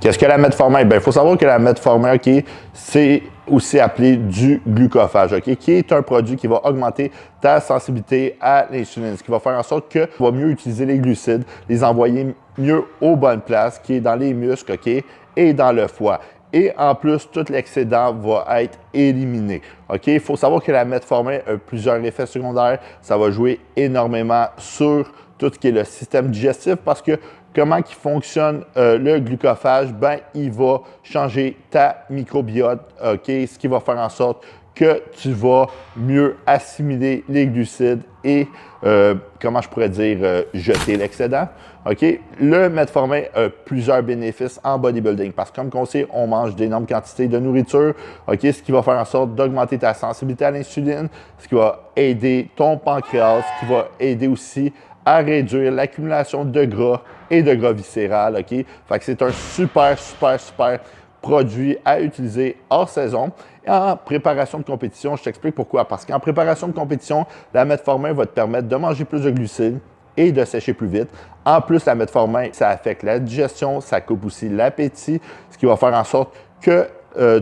Qu'est-ce que la metformin? Bien, il faut savoir que la metformin, OK, c'est aussi appelé du glucophage, OK, qui est un produit qui va augmenter ta sensibilité à l'insuline, ce qui va faire en sorte que tu vas mieux utiliser les glucides, les envoyer mieux aux bonnes places, qui est dans les muscles, OK, et dans le foie. Et en plus, tout l'excédent va être éliminé. OK? Il faut savoir que la metformin a plusieurs effets secondaires. Ça va jouer énormément sur tout ce qui est le système digestif parce que comment il fonctionne le glucophage? Ben, il va changer ta microbiote, OK? Ce qui va faire en sorte que tu vas mieux assimiler les glucides et, comment je pourrais dire, jeter l'excédent. OK? Le metformin a plusieurs bénéfices en bodybuilding parce que, comme on sait, on mange d'énormes quantités de nourriture, OK? Ce qui va faire en sorte d'augmenter ta sensibilité à l'insuline, ce qui va aider ton pancréas, ce qui va aider aussi à réduire l'accumulation de gras et de gras viscéral, OK? Fait que c'est un super produit à utiliser hors saison. Et en préparation de compétition, je t'explique pourquoi. Parce qu'en préparation de compétition, la metformin va te permettre de manger plus de glucides et de sécher plus vite. En plus, la metformin, ça affecte la digestion, ça coupe aussi l'appétit, ce qui va faire en sorte que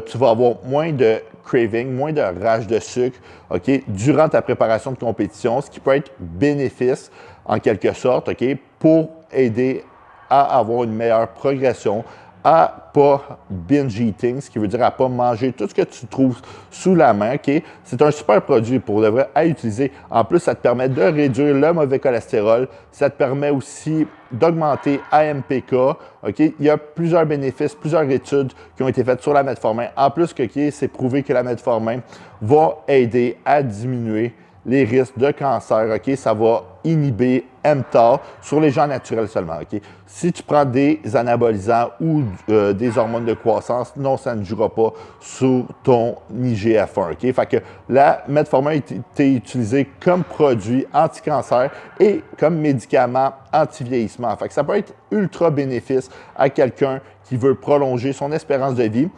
tu vas avoir moins de craving, moins de rage de sucre, OK, durant ta préparation de compétition, ce qui peut être bénéfice en quelque sorte, OK, pour aider à avoir une meilleure progression, à pas binge eating, ce qui veut dire à pas manger tout ce que tu trouves sous la main, OK? C'est un super produit pour de vrai à utiliser. En plus, ça te permet de réduire le mauvais cholestérol. Ça te permet aussi d'augmenter AMPK, OK? Il y a plusieurs bénéfices, plusieurs études qui ont été faites sur la metformin. En plus, OK, c'est prouvé que la metformin va aider à diminuer les risques de cancer, OK? Ça va inhiber mTOR sur les gens naturels seulement, OK? Si tu prends des anabolisants ou des hormones de croissance, non, ça ne jouera pas sur ton IGF-1, OK? Fait que la metformin a été utilisée comme produit anti-cancer et comme médicament anti-vieillissement. Fait que ça peut être ultra bénéfice à quelqu'un qui veut prolonger son espérance de vie.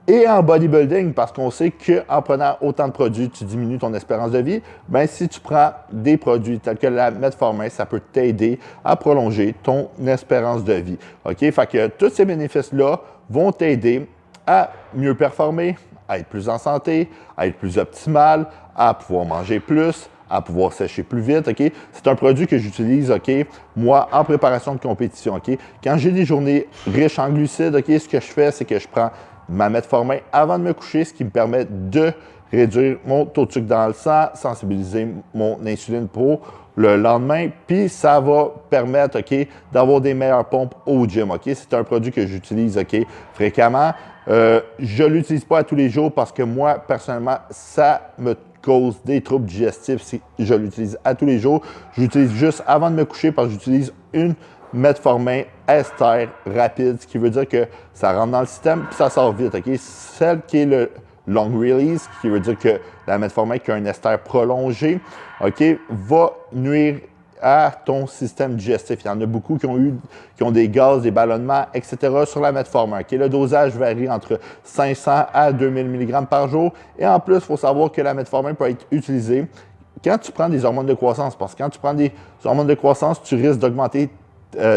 Et en bodybuilding, parce qu'on sait qu'en prenant autant de produits, tu diminues ton espérance de vie, bien, si tu prends des produits tels que la metformin, ça peut t'aider à prolonger ton espérance de vie. OK? Fait que tous ces bénéfices-là vont t'aider à mieux performer, à être plus en santé, à être plus optimal, à pouvoir manger plus, à pouvoir sécher plus vite, OK? C'est un produit que j'utilise, OK, moi, en préparation de compétition, OK? Quand j'ai des journées riches en glucides, OK, ce que je fais, c'est que je prends ma metformin avant de me coucher, ce qui me permet de réduire mon taux de sucre dans le sang, sensibiliser mon insuline pour le lendemain, puis ça va permettre, OK, d'avoir des meilleures pompes au gym, OK? C'est un produit que j'utilise, OK, fréquemment. Je ne l'utilise pas à tous les jours parce que moi, personnellement, ça me cause des troubles digestifs si je l'utilise à tous les jours. Je l'utilise juste avant de me coucher parce que j'utilise une metformin ester rapide, ce qui veut dire que ça rentre dans le système puis ça sort vite, OK? Celle qui est le long release, qui veut dire que la metformin qui a un ester prolongé, OK, va nuire à ton système digestif. Il y en a beaucoup qui ont des gaz, des ballonnements, etc. sur la metformin. OK? Le dosage varie entre 500 à 2000 mg par jour. Et en plus, il faut savoir que la metformin peut être utilisée quand tu prends des hormones de croissance. Parce que quand tu prends des hormones de croissance, tu risques d'augmenter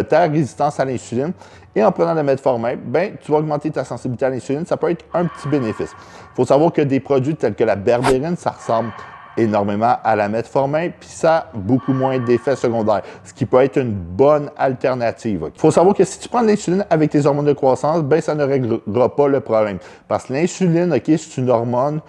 ta résistance à l'insuline. Et en prenant de la metformin, ben, tu vas augmenter ta sensibilité à l'insuline. Ça peut être un petit bénéfice. Il faut savoir que des produits tels que la berberine, ça ressemble énormément à la metformin, puis ça a beaucoup moins d'effets secondaires, ce qui peut être une bonne alternative. Il faut savoir que si tu prends de l'insuline avec tes hormones de croissance, ben, ça ne réglera pas le problème. Parce que l'insuline, OK, c'est une hormone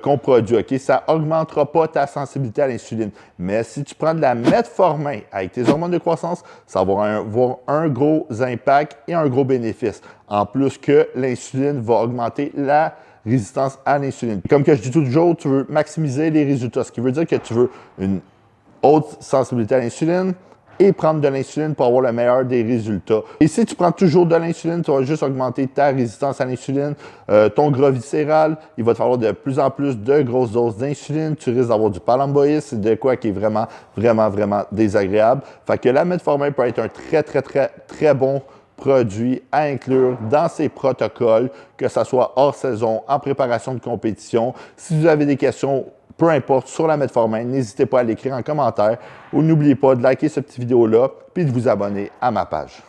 qu'on produit, OK? Ça n'augmentera pas ta sensibilité à l'insuline. Mais si tu prends de la metformin avec tes hormones de croissance, ça va avoir un gros impact et un gros bénéfice. En plus que l'insuline va augmenter la résistance à l'insuline. Comme que je dis toujours, tu veux maximiser les résultats, ce qui veut dire que tu veux une haute sensibilité à l'insuline et prendre de l'insuline pour avoir le meilleur des résultats. Et si tu prends toujours de l'insuline, tu vas juste augmenter ta résistance à l'insuline, ton gras viscéral, il va te falloir de plus en plus de grosses doses d'insuline, tu risques d'avoir du palamboïsme, c'est de quoi qui est vraiment désagréable. Fait que la metformin peut être un très bon produit à inclure dans ces protocoles, que ce soit hors saison, en préparation de compétition. Si vous avez des questions, peu importe, sur la metformin, n'hésitez pas à l'écrire en commentaire ou n'oubliez pas de liker cette petite vidéo-là puis de vous abonner à ma page.